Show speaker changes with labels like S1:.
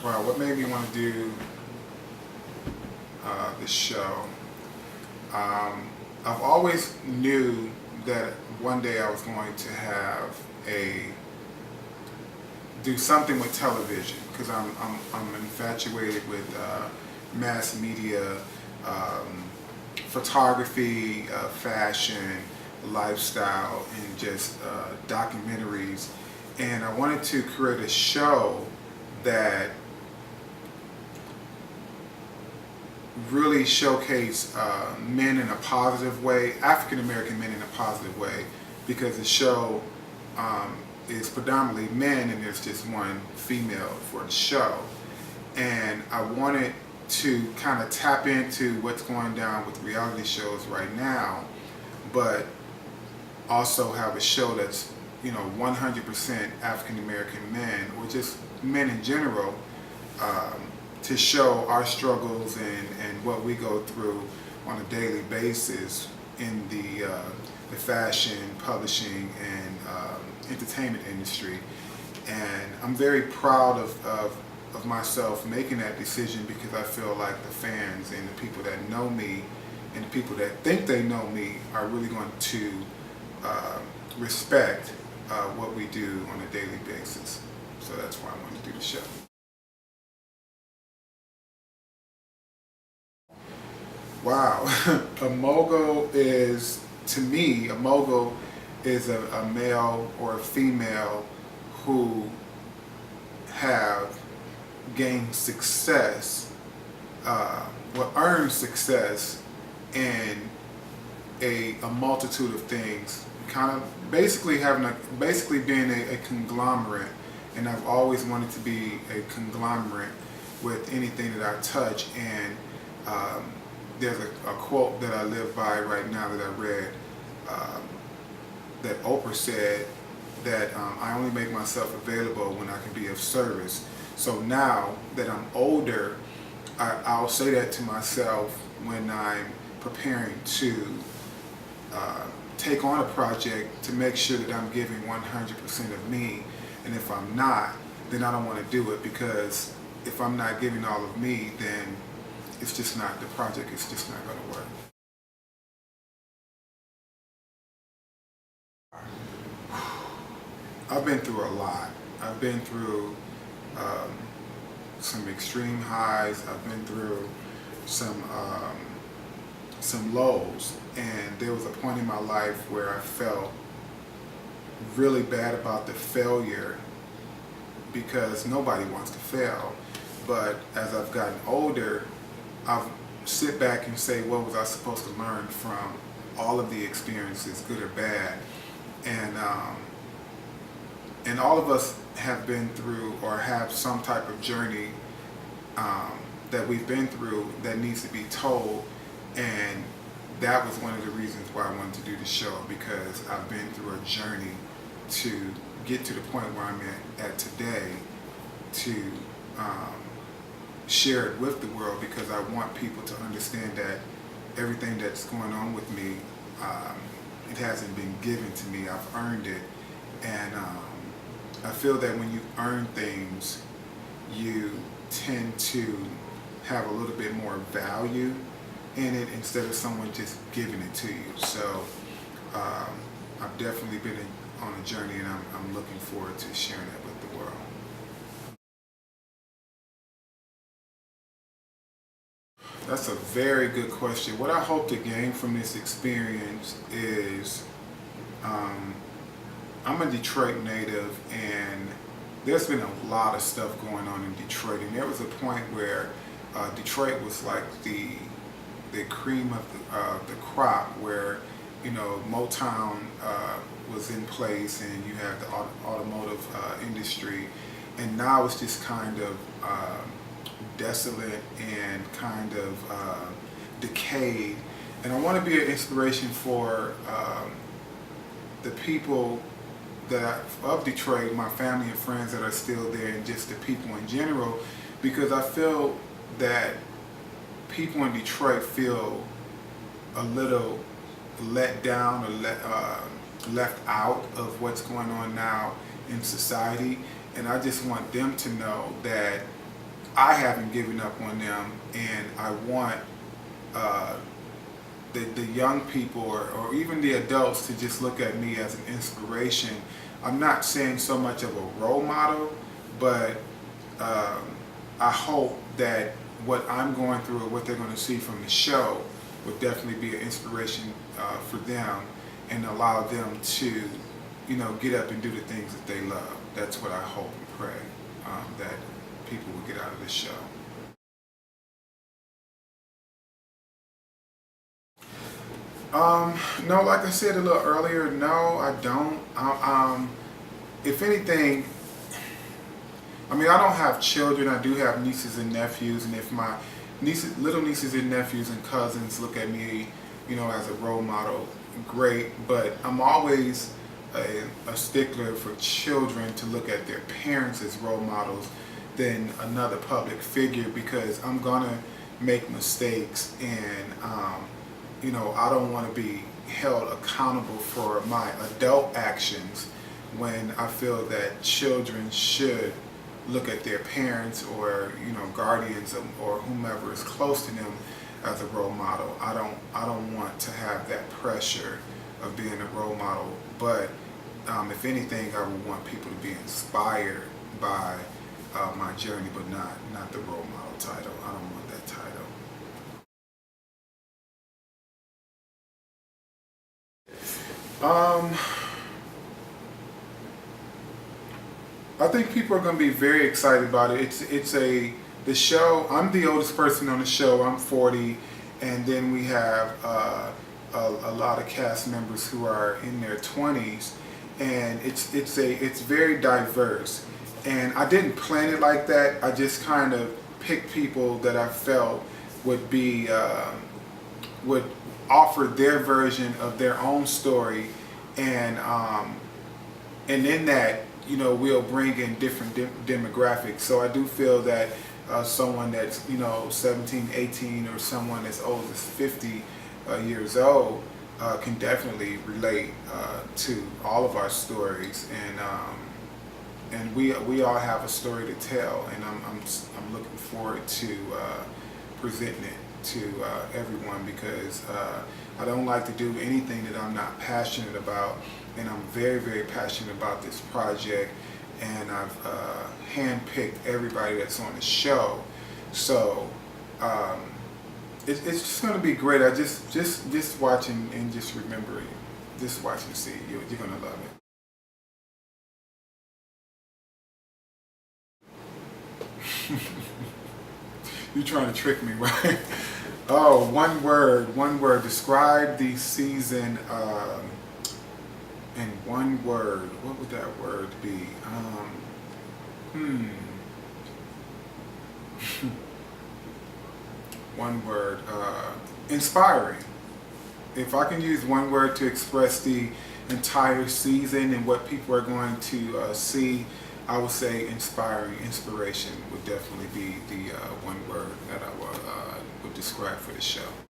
S1: Wow, what made me want to do this show? I've always knew that one day I was going to have do something with television because I'm infatuated with mass media, photography, fashion, lifestyle, and just documentaries. And I wanted to create a show that really showcase men in a positive way, African American men in a positive way, because the show is predominantly men and there's just one female for the show. And I wanted to kind of tap into what's going down with reality shows right now, but also have a show that's 100% African American men or just men in general, to show our struggles and what we go through on a daily basis in the fashion, publishing, and entertainment industry. And I'm very proud of myself making that decision because I feel like the fans and the people that know me and the people that think they know me are really going to respect what we do on a daily basis. So that's why I wanted to do the show. Wow, a mogul is, to me, a mogul is a male or a female who have gained success, earned success in a multitude of things, kind of basically being a conglomerate. And I've always wanted to be a conglomerate with anything that I touch. And there's a quote that I live by right now that I read, that Oprah said that I only make myself available when I can be of service. So now that I'm older, I'll say that to myself when I'm preparing to take on a project, to make sure that I'm giving 100% of me. And if I'm not, then I don't want to do it, because if I'm not giving all of me, then it's just not, the project is just not going to work. I've been through a lot. I've been through some extreme highs. I've been through some lows, and there was a point in my life where I felt really bad about the failure, because nobody wants to fail. But as I've gotten older, I've sit back and say, what was I supposed to learn from all of the experiences, good or bad? And all of us have been through or have some type of journey that we've been through that needs to be told. And that was one of the reasons why I wanted to do the show, because I've been through a journey to get to the point where I'm at today, to share it with the world, because I want people to understand that everything that's going on with me, it hasn't been given to me, I've earned it. And I feel that when you earn things, you tend to have a little bit more value in it instead of someone just giving it to you. So I've definitely been on a journey, and I'm looking forward to sharing that with the world. That's a very good question. What I hope to gain from this experience is, I'm a Detroit native, and there's been a lot of stuff going on in Detroit. And there was a point where Detroit was like the cream of the crop, where Motown was in place, and you have the automotive industry, and now it's just kind of desolate and kind of decayed. And I want to be an inspiration for the people of Detroit, my family and friends that are still there, and just the people in general, because I feel that people in Detroit feel a little let down or left out of what's going on now in society. And I just want them to know that I haven't given up on them, and I want uh, the young people or even the adults to just look at me as an inspiration. I'm not saying so much of a role model, but I hope that what I'm going through or what they're going to see from the show would definitely be an inspiration for them and allow them to, get up and do the things that they love. That's what I hope and pray that people will get out of this show. No, like I said a little earlier, no, I don't. If anything, I mean, I don't have children. I do have nieces and nephews, and if my little nieces and nephews and cousins look at me, as a role model, great. But I'm always a stickler for children to look at their parents as role models than another public figure, because I'm gonna make mistakes, and I don't want to be held accountable for my adult actions when I feel that children should look at their parents or guardians or whomever is close to them as a role model. I don't want to have that pressure of being a role model, but if anything, I would want people to be inspired by my journey, but not the role model title. I don't want that title. I think people are going to be very excited about it. The show. I'm the oldest person on the show. I'm 40, and then we have a lot of cast members who are in their 20s, and it's very diverse. And I didn't plan it like that. I just kind of picked people that I felt would would offer their version of their own story, and in that, we'll bring in different demographics. So I do feel that someone that's 17, 18, or someone as old as 50 years old can definitely relate to all of our stories, and we all have a story to tell, and I'm looking forward to presenting it to everyone, because I don't like to do anything that I'm not passionate about, and I'm very, very passionate about this project, and I've handpicked everybody that's on the show. So it's just going to be great. I just watching and just remembering, just watch and see. You're going to love it. You're trying to trick me, right? Oh, one word. Describe the season in one word. What would that word be? One word. Inspiring. If I can use one word to express the entire season and what people are going to see, I would say inspiring. Inspiration would definitely be the one word that I would describe for the show.